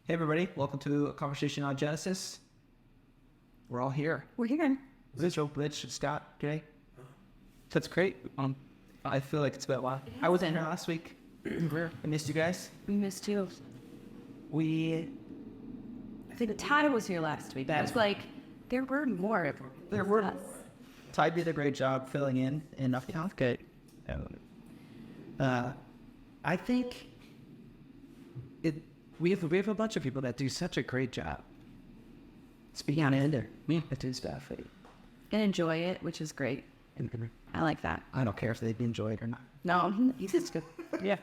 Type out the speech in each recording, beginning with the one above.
Hey everybody, welcome to a conversation on Genesis. We're all here. We're here. Rich, Scott, today. That's great. I feel like it's been a while. I wasn't here last week. I missed you guys. We missed you. I think Ty was here last week. That's like, there were more. There were. Ty did a great job filling in enough. Yeah, good. I think we have a bunch of people that do such a great job. Speaking out in there, that do stuff. And enjoy it, which is great. I like that. I don't care if they enjoy it or not. No, it's good. Yeah.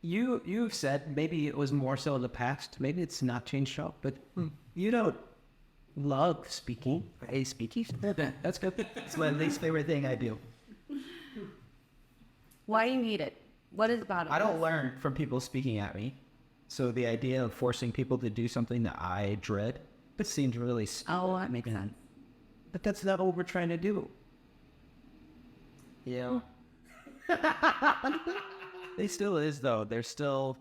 You've said maybe it was more so in the past. Maybe it's not changed up, but you don't love speaking. Hey, speaking. That's good. It's my least favorite thing I do. Why do you need it? What is about it? I don't learn from people speaking at me. So the idea of forcing people to do something that I dread, it seems really stupid. Oh, that makes sense. But that's not what we're trying to do. Yeah. They still is though. There's still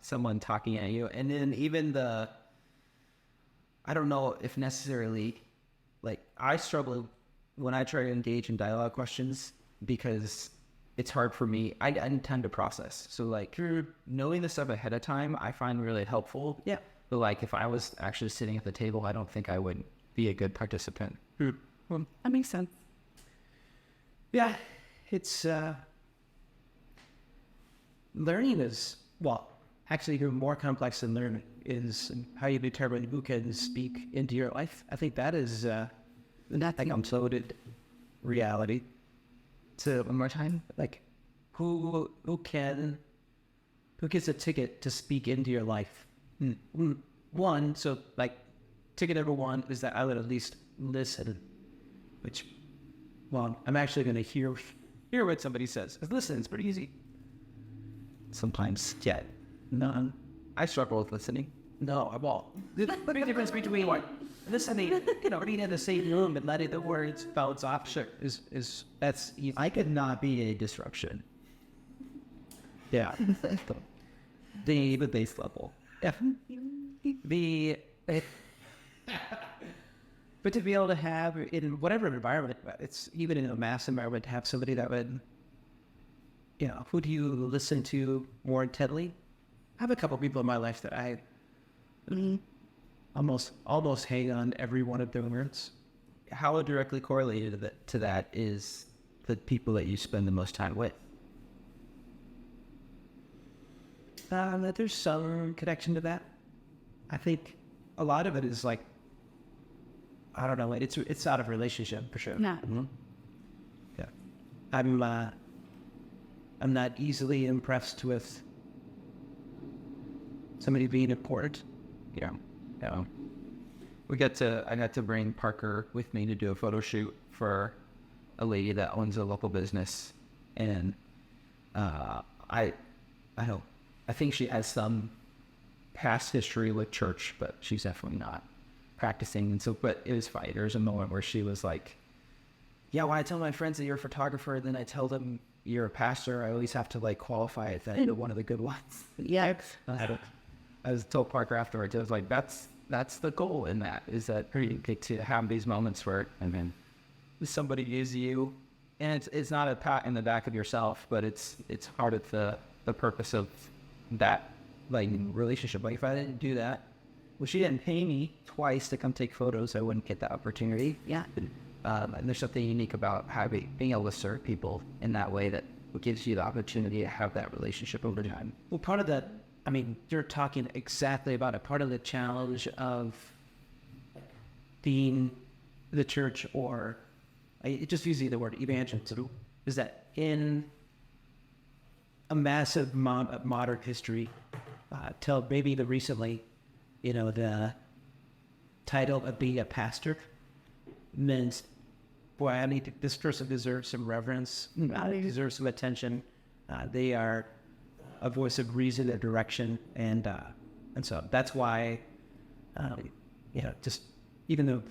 someone talking at you, and then even I don't know if necessarily, like I struggle when I try to engage in dialogue questions because it's hard for me. I need time to process. So like knowing the stuff ahead of time, I find really helpful. Yeah. But like if I was actually sitting at the table, I don't think I would be a good participant. That makes sense. Yeah, it's learning is actually even more complex than learning is how you determine who can speak into your life. I think that is that unloaded reality. So one more time, like who gets a ticket to speak into your life? One, so like ticket number one is that I would at least listen, which, I'm actually going to hear what somebody says. Listen, it's pretty easy. Sometimes, yeah. None. I struggle with listening. No, I won't. The big difference between listening, being in the same room and letting the words bounce off, that's easy. I could not be a disruption. Yeah. The base level. Yeah. But to be able to have in whatever environment, it's even in a mass environment, to have somebody that would, who do you listen to more intently? I have a couple people in my life that I almost hang on every one of their words. How directly correlated to that is the people that you spend the most time with. That there's some connection to that. I think a lot of it is like, I don't know, it's out of relationship for sure. Yeah. Mm-hmm. Yeah. I'm not easily impressed with somebody being important. Yeah. Yeah. I got to bring Parker with me to do a photo shoot for a lady that owns a local business, and I think she has some past history with church, but she's definitely not practicing. And so, but it was fine. There was a moment where she was like, yeah, when I tell my friends that you're a photographer, and then I tell them you're a pastor, I always have to like qualify it that you're one of the good ones. Yeah. I was told Parker afterwards, I was like, that's the goal in that, is that you get to have these moments where, somebody is you, and it's not a pat in the back of yourself, but it's part of the purpose of that relationship. Like if I didn't do that, she didn't pay me twice to come take photos, I wouldn't get that opportunity. Yeah. And there's something unique about being able to serve people in that way that gives you the opportunity to have that relationship over time. Well, part of that, you're talking exactly about it. Part of the challenge of being the church, or just using the word evangelism, is that in a massive amount of modern history, till maybe even recently, the title of being a pastor meant, boy, this person deserves some reverence, deserves some attention. They are a voice of reason and direction, and so that's why, just even the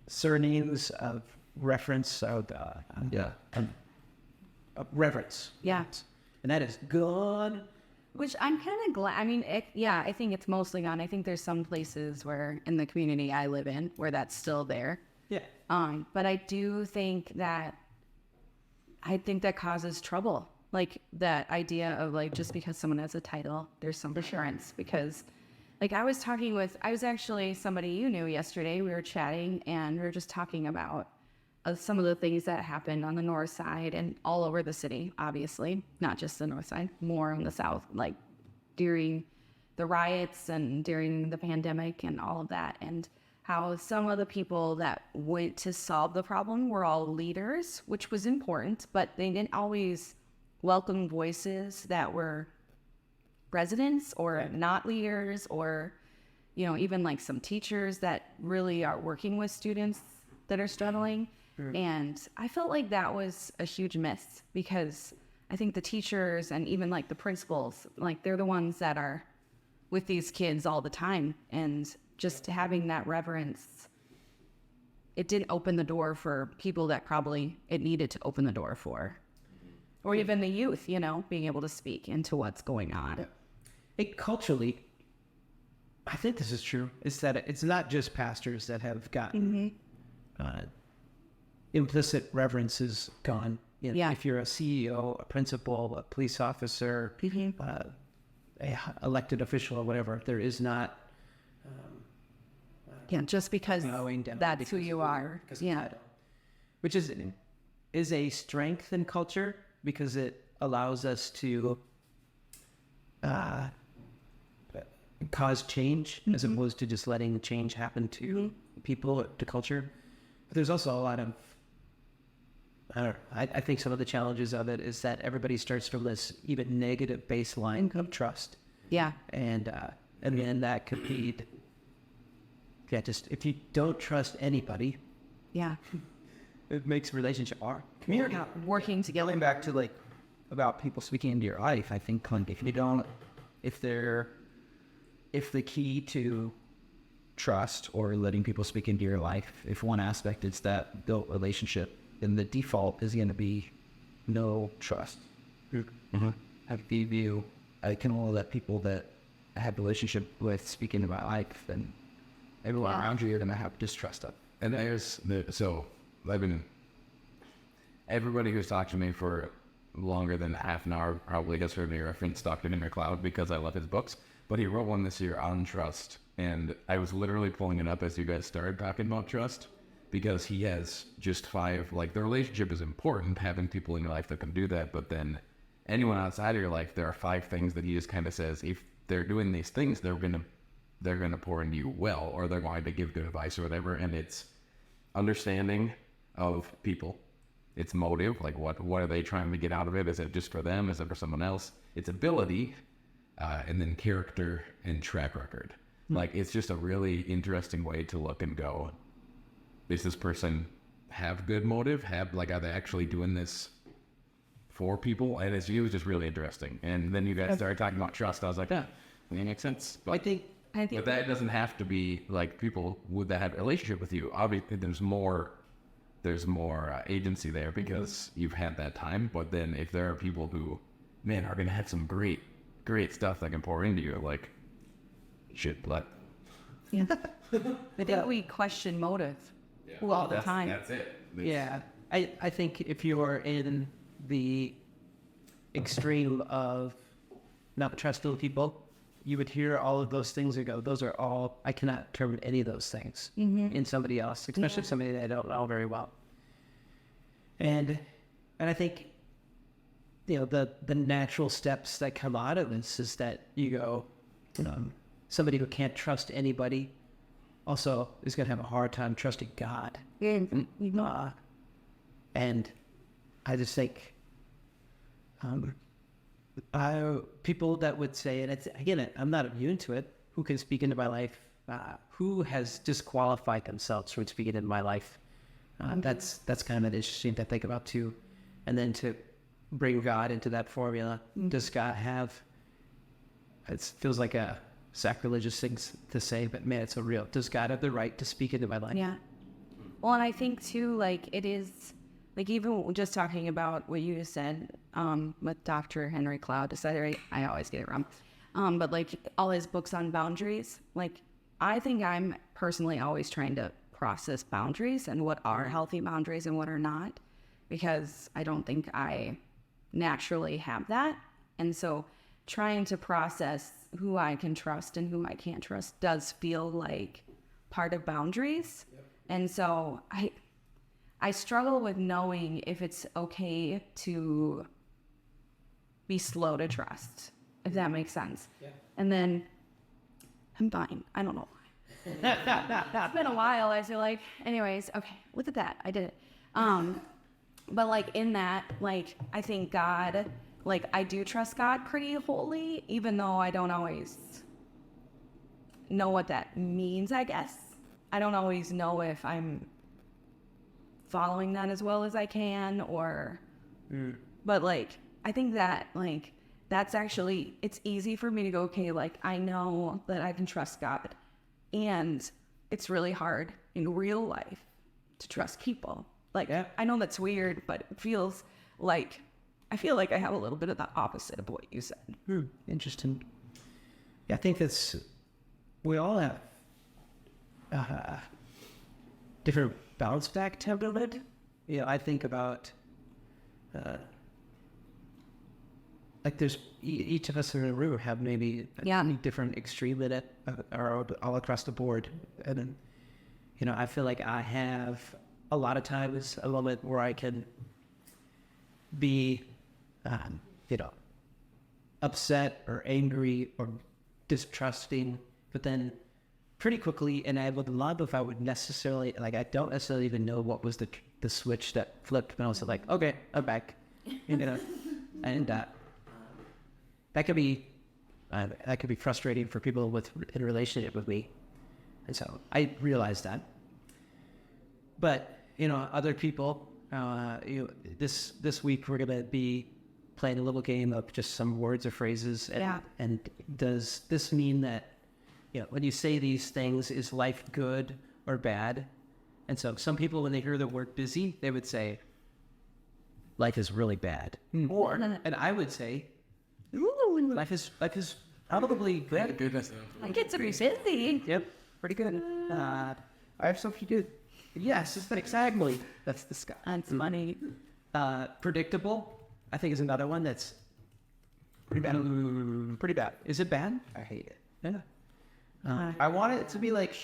surnames of reference of reverence. Yeah. And that is gone. Which I'm kind of glad. I mean, I think it's mostly gone. I think there's some places where in the community I live in where that's still there. Yeah. But I do think that causes trouble. Like that idea of like, just because someone has a title, there's some assurance. Because like I was actually somebody you knew yesterday. We were chatting and we were just talking about some of the things that happened on the north side and all over the city, obviously, not just the north side, more on the south, like during the riots and during the pandemic and all of that. And how some of the people that went to solve the problem were all leaders, which was important, but they didn't always welcome voices that were residents or not leaders, or, even like some teachers that really are working with students that are struggling. And I felt like that was a huge miss, because I think the teachers and even like the principals, like they're the ones that are with these kids all the time. And just having that reverence, it didn't open the door for people that probably it needed to open the door for. Or even the youth, being able to speak into what's going on. Culturally, I think this is true, is that it's not just pastors that have gotten implicit reverence is gone. If you're a CEO, a principal, a police officer, a elected official or whatever, there is not. Just because that's who you are. Which is a strength in culture, because it allows us to cause change as opposed to just letting change happen to people, to culture. But there's also a lot of, I think some of the challenges of it is that everybody starts from this even negative baseline of trust. Yeah. And then that could lead, just if you don't trust anybody. Yeah. It makes relationship hard. Community. Working together. Going back to like about people speaking into your life, I think if the key to trust or letting people speak into your life, if one aspect is that built relationship, then the default is going to be no trust. Have view. I can only let people that I have relationship with speak into my life, and everyone around you, you're going to have distrust of. And I've been, everybody who's talked to me for longer than half an hour probably has heard me reference Dr. Nimmer Cloud, because I love his books. But he wrote one this year on trust, and I was literally pulling it up as you guys started talking about trust, because he has just 5, like, the relationship is important, having people in your life that can do that, but then anyone outside of your life, there are 5 things that he just kind of says, if they're doing these things, they're gonna pour into you well, or they're going to give good advice or whatever. And it's understanding of people, it's motive, like what are they trying to get out of it? Is it just for them? Is it for someone else? It's ability, and then character and track record. Like, it's just a really interesting way to look and go, does this person have good motive? Are they actually doing this for people? And it was just really interesting. And then you guys started talking about trust. I was like, that makes sense. But, but that doesn't have to be like people that have a relationship with you. Obviously, there's more agency there because you've had that time. But then if there are people who, are going to have some great stuff that can pour into you, like, shit, let. Yeah. I think we question motive all the time. That's it. I think if you're in the extreme of not trusting people, you would hear all of those things and go, those are all, I cannot determine any of those things in somebody else, especially somebody that I don't know very well. And I think, the natural steps that come out of this is that you go, somebody who can't trust anybody also is going to have a hard time trusting God. And I just think people that would say, and it's, again, I'm not immune to it, who can speak into my life, who has disqualified themselves from speaking into my life. That's kind of interesting to think about too. And then to bring God into that formula. Does God have, it feels like a sacrilegious thing to say, but man, it's so real. Does God have the right to speak into my life? Yeah. Well, and I think too, like, it is like even just talking about what you just said, with Dr. Henry Cloud, I always get it wrong. But like all his books on boundaries, like I think I'm personally always trying to process boundaries and what are healthy boundaries and what are not, because I don't think I naturally have that. And so trying to process who I can trust and who I can't trust does feel like part of boundaries. Yep. And so I struggle with knowing if it's okay to be slow to trust, if that makes sense. Yeah. And then I'm fine. I don't know why. It's been a while, I feel like. Anyways, okay, look at that. I did it. But like in that, like I think God, like I do trust God pretty wholly, even though I don't always know what that means, I guess. I don't always know if I'm following that as well as I can or but like I think that like that's actually, it's easy for me to go, okay, like I know that I can trust God, and it's really hard in real life to trust people. Like I know that's weird, but it feels like I feel like I have a little bit of the opposite of what you said. Interesting. Yeah, I think we all have different bounce back temperament. Yeah, I think about like there's each of us in a room have maybe a different extreme in it, or all across the board. And then, I feel like I have a lot of times a moment where I can be, upset or angry or distrusting, but then pretty quickly, and I would love if I would necessarily, like, I don't necessarily even know what was the switch that flipped, but I was like, okay, I'm back, and that could be frustrating for people in a relationship with me, and so I realized that. But other people, this week we're gonna be playing a little game of just some words or phrases, and does this mean that when you say these things, is life good or bad? And so some people, when they hear the word busy, they would say, life is really bad. Or, and I would say, ooh, life is probably good. Goodness. I get to be busy. Yep, pretty good. I have something to do. Yes, exactly. That's the sky. That's funny. Predictable, I think, is another one that's pretty bad. Pretty bad. Is it bad? I hate it. Yeah. I want it to be like,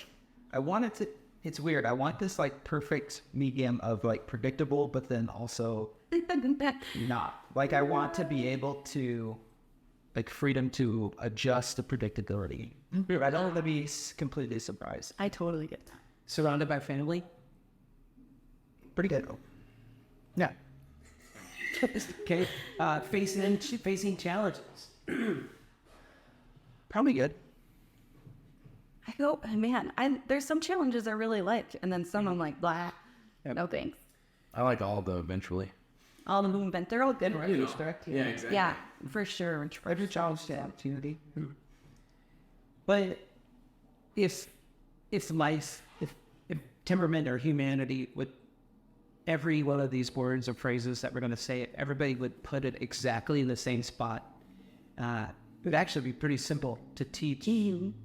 it's weird. I want this like perfect medium of like predictable, but then also not. Like I want to be able to, like freedom to adjust the predictability. I don't want to be completely surprised. I totally get that. Surrounded by family. Pretty good. Yeah. Okay. Facing challenges. Probably good. I go, man, there's some challenges I really like, and then some I'm like, blah, no thanks. I like all of them eventually. All the movement, they're all good. Right. Yeah, exactly. Yeah, for sure. Every challenge to opportunity. But if temperament or humanity would, every one of these words or phrases that we're going to say, everybody would put it exactly in the same spot, it would actually be pretty simple to teach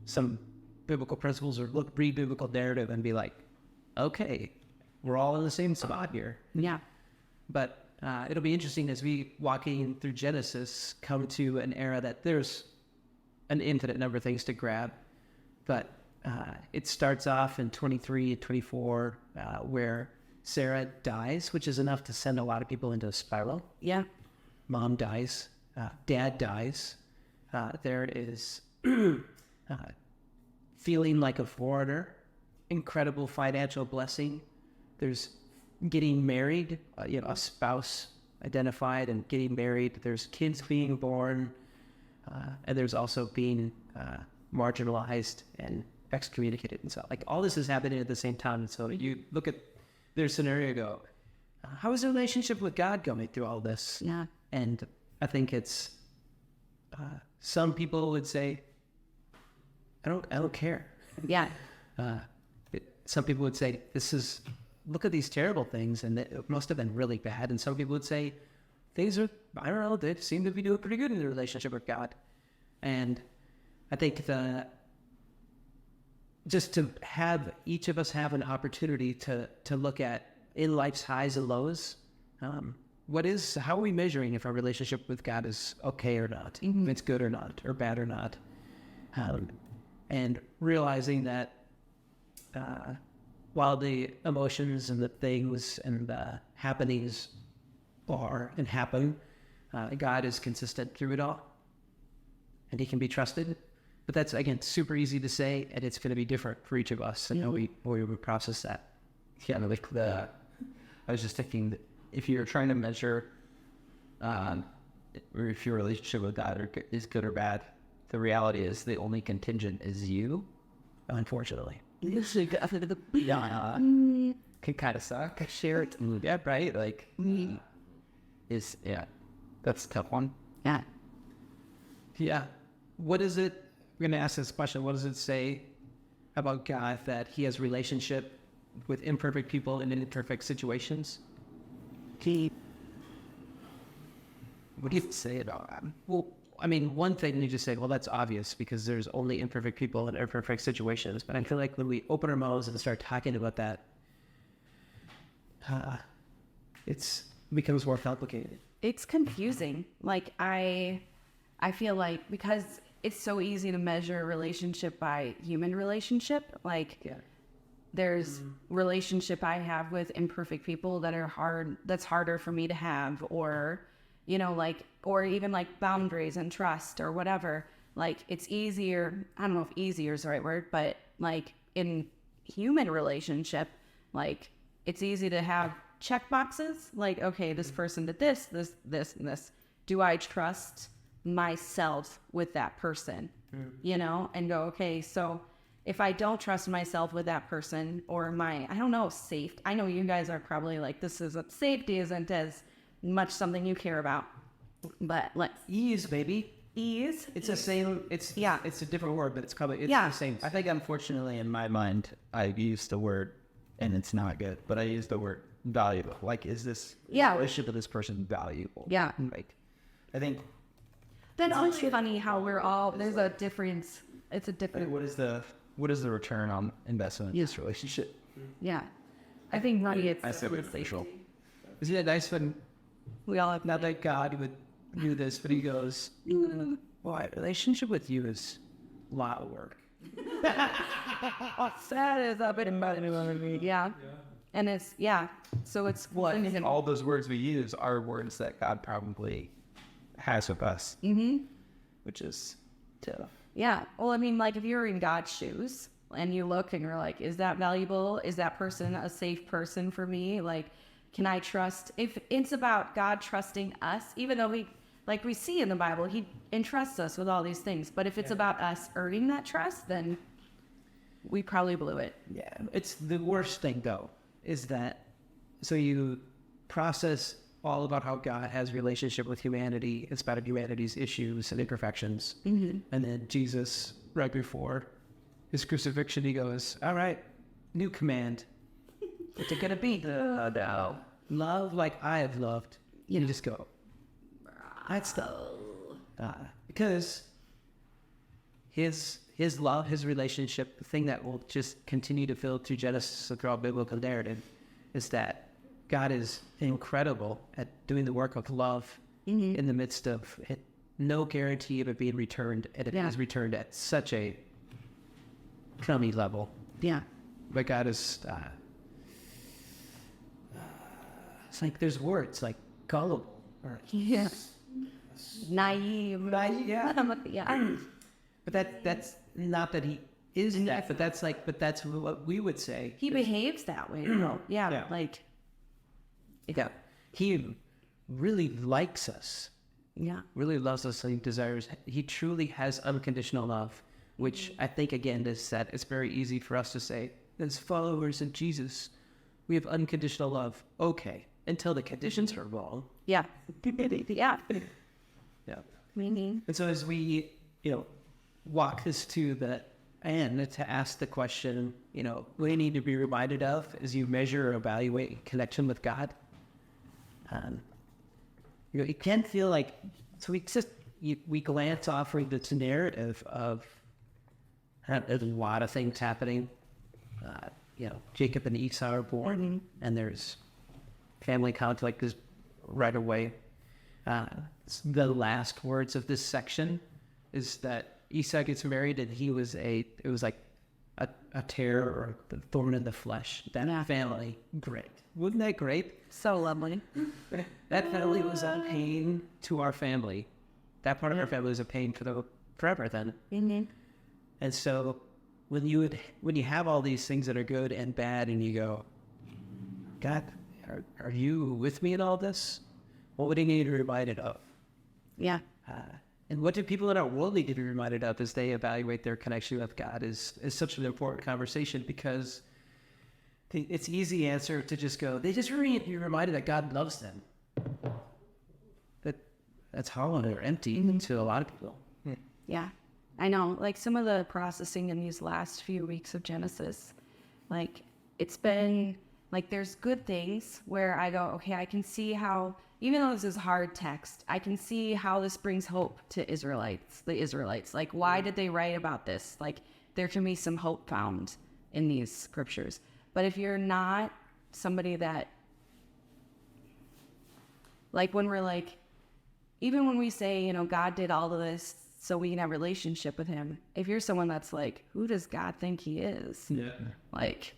some biblical principles or read biblical narrative and be like, okay, we're all in the same spot here. Yeah. But it'll be interesting as we walking through Genesis come to an era that there's an infinite number of things to grab. But it starts off in 23 and 24 where Sarah dies, which is enough to send a lot of people into a spiral. Yeah. Mom dies. Dad dies. There is feeling like a foreigner, incredible financial blessing. There's getting married, a spouse identified and getting married. There's kids being born, and there's also being marginalized and excommunicated. And so, like, all this is happening at the same time. And so you look at their scenario, go, how is the relationship with God going through all this? Yeah. And I think it's some people would say, I don't care. Yeah. Some people would say, this is look at these terrible things, and it must have been really bad. And some people would say, things are, I don't know, they seem to be doing pretty good in the relationship with God. And I think just to have each of us have an opportunity to look at in life's highs and lows, how are we measuring if our relationship with God is okay or not, if it's good or not, or bad or not, and realizing that while the emotions and the things and the happenings are and happen, God is consistent through it all, and he can be trusted. But that's, again, super easy to say, and it's going to be different for each of us and how we process that. Yeah, like I was just thinking that if you're trying to measure or if your relationship with God is good or bad, the reality is the only contingent is you, unfortunately. Yeah. Can kind of suck. Share it. Yeah, right? Like, that's a tough one. Yeah. Yeah. What is it, we're going to ask this question, what does it say about God that he has relationship with imperfect people in imperfect situations? What do you say about that? Well, I mean, one thing you just say, well, that's obvious because there's only imperfect people in imperfect situations. But I feel like when we open our mouths and start talking about that, it becomes more complicated. It's confusing. Like I feel like because it's so easy to measure a relationship by human relationship. Like there's relationship I have with imperfect people that are hard, that's harder for me to have, or, like, or even like boundaries and trust or whatever. Like it's easier. I don't know if easier is the right word, but like in human relationship, like it's easy to have check boxes. Like, okay, this person did this, and this. Do I trust myself with that person, and go, okay, so if I don't trust myself with that person, or safety, I know you guys are probably like, safety isn't as much something you care about, but let's Ease, baby. ease. It's the same. It's a different word, but it's the same. I think, unfortunately, in my mind, I used the word, and it's not good, but I used the word valuable. Like, is this relationship with this person valuable? Yeah. Like, I think That's also funny how we're all, there's a difference. It's a different. what is the return on investment in this relationship? Yeah. I think money, it's I said it official. Isn't it nice when, we all have not that God would do this, but he goes, boy, relationship with you is a lot of work. that is a bit embarrassing. Yeah. And it's, so it's what? All those words we use are words that God probably has with us, which is tough. Yeah. Well, I mean, like if you're in God's shoes and you look and you're like, is that valuable? Is that person a safe person for me? Like, can I trust? If it's about God trusting us, even though we see in the Bible, he entrusts us with all these things. But if it's about us earning that trust, then we probably blew it. Yeah. It's the worst thing, though, is that, so you process all about how God has relationship with humanity in spite of humanity's issues and imperfections. And then Jesus, right before his crucifixion, he goes, all right, new command. What's it going to be? No. Love like I have loved. You just go, that's the... because his love, his relationship, the thing that will just continue to fill through Genesis and throughout biblical narrative is that God is incredible at doing the work of love in the midst of it. No guarantee of it being returned, and it is returned at such a crummy level. Yeah. But God is, it's like there's words like gullible or Naive. Yeah. But that's not that he is that, but that's what we would say. He behaves that way. Yeah. Like. Yeah, he really likes us. Yeah. Really loves us and desires. He truly has unconditional love, which I think, again, is that it's very easy for us to say, as followers of Jesus, we have unconditional love. Okay, until the conditions are wrong. Yeah. Yeah. Mm-hmm. And so as we, walk this to and to ask the question, what do you need to be reminded of as you measure or evaluate connection with God? It can feel like, so we glance off of this narrative of there's a lot of things happening. Jacob and Esau are born, and there's family conflict is right away. The last words of this section is that Esau gets married, and it was like a tear or a thorn in the flesh. That family, great. Wasn't that great? So lovely. That family was a pain to our family. That part of our family was a pain forever then. Mm-hmm. And so when you have all these things that are good and bad, and you go, God, are you with me in all this? What would you need to be reminded of? Yeah. And what do people in our world need to be reminded of as they evaluate their connection with God is such an important conversation, because it's easy answer to just go, they just need to be reminded that God loves them. But that's hollow or empty to a lot of people. Yeah. I know, like some of the processing in these last few weeks of Genesis, like it's been like there's good things where I go, okay, I can see how, even though this is hard text, I can see how this brings hope to the Israelites. Like, why did they write about this? Like, there can be some hope found in these scriptures. But if you're not somebody that, like when we're like, even when we say, God did all of this so we can have a relationship with him, if you're someone that's like, who does God think he is? Yeah. Like,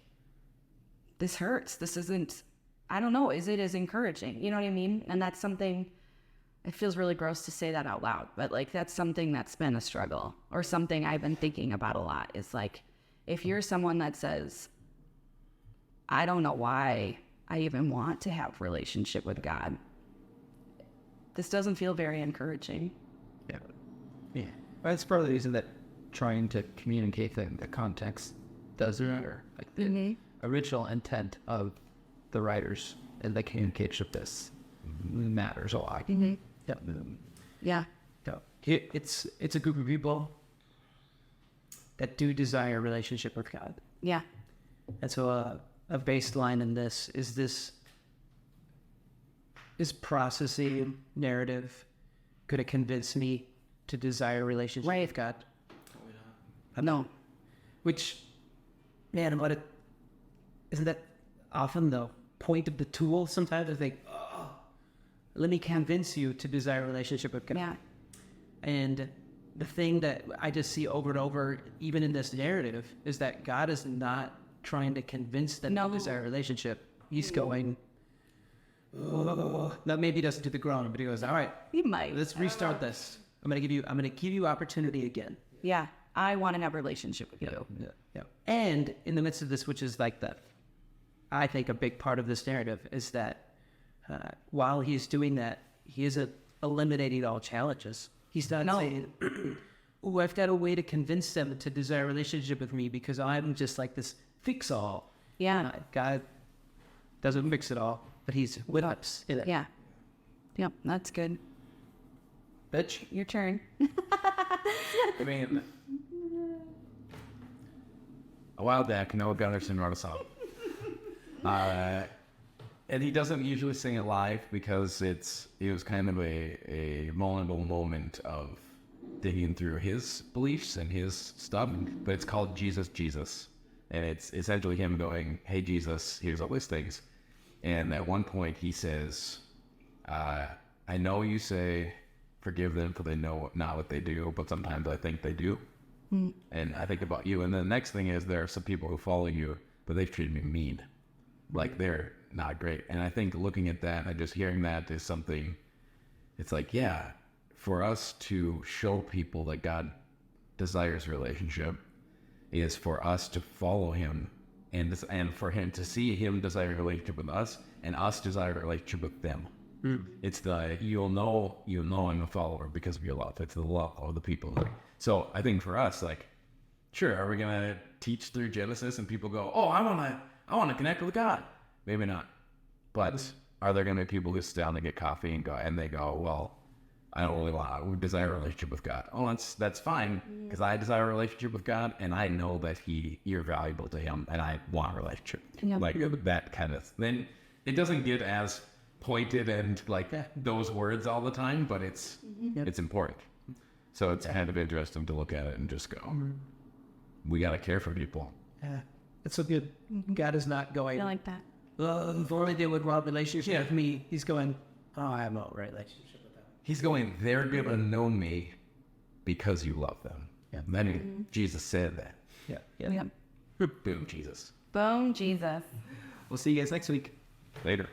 this hurts. This isn't, I don't know, is it as encouraging? You know what I mean? And that's something, it feels really gross to say that out loud, but like that's something that's been a struggle, or something I've been thinking about a lot, is like, if you're someone that says, I don't know why I even want to have a relationship with God, this doesn't feel very encouraging. Yeah. Yeah. Well, it's part of the reason that trying to communicate the context does matter. Like the original intent of the writers and the communication of this matters a lot. Mm-hmm. Yeah. Yeah. So it's a group of people that do desire a relationship with God. Yeah. And so a baseline in this is processing narrative could it convince me to desire a relationship with God? No. Which, man, isn't that often the point of the tool? Sometimes I think, let me convince you to desire a relationship with God. Yeah. And the thing that I just see over and over, even in this narrative, is that God is not trying to convince them to desire a relationship. He's going, now maybe he doesn't do the groan, but he goes, all right, He might. let's restart this. I'm gonna give you opportunity again. Yeah. I want to have a relationship with you. Yeah. And in the midst of this, which is like I think a big part of this narrative is that while he's doing that, he isn't eliminating all challenges. He's not saying, oh, I've got a way to convince them to desire a relationship with me because I'm just like this fix-all. Yeah. God doesn't fix it all, but he's with us in it. Yeah. Yep. That's good. Bitch. Your turn. I mean, a while back, Noah Gunnarsson wrote a song. And he doesn't usually sing it live because it was kind of a vulnerable moment of digging through his beliefs and his stuff. But it's called Jesus, Jesus. And it's essentially him going, hey, Jesus, here's all these things. And at one point he says, I know you say, forgive them for they know not what they do, but sometimes I think they do. And I think about you. And then the next thing is there are some people who follow you, but they've treated me mean. Like they're not great. And I think looking at that and just hearing that is something, it's like, yeah, for us to show people that God desires relationship is for us to follow him and for him to see him desire a relationship with us and us desire a relationship with them. It's the, you'll know I'm a follower because of your love. It's the love of the people. So I think for us, like, sure, are we going to teach through Genesis and people go, oh, I want to connect with God? Maybe not. But are there going to be people who sit down and get coffee and they go, well, I don't really desire a relationship with God. Oh, that's fine, because I desire a relationship with God, and I know that you're valuable to Him, and I want a relationship. Yeah. Like that kind of. Then it doesn't get as pointed and like those words all the time, but it's important. So it's kind of interesting to look at it and just go, we gotta care for people. Yeah, it's so good. God is not going. I like that. If only they would want a relationship with me. He's going. Oh, I have no relationship with them. He's going, they're gonna know me because you love them. Yeah. Then Jesus said that. Yeah. Yeah. Boom, Jesus. Boom, Jesus. We'll see you guys next week. Later.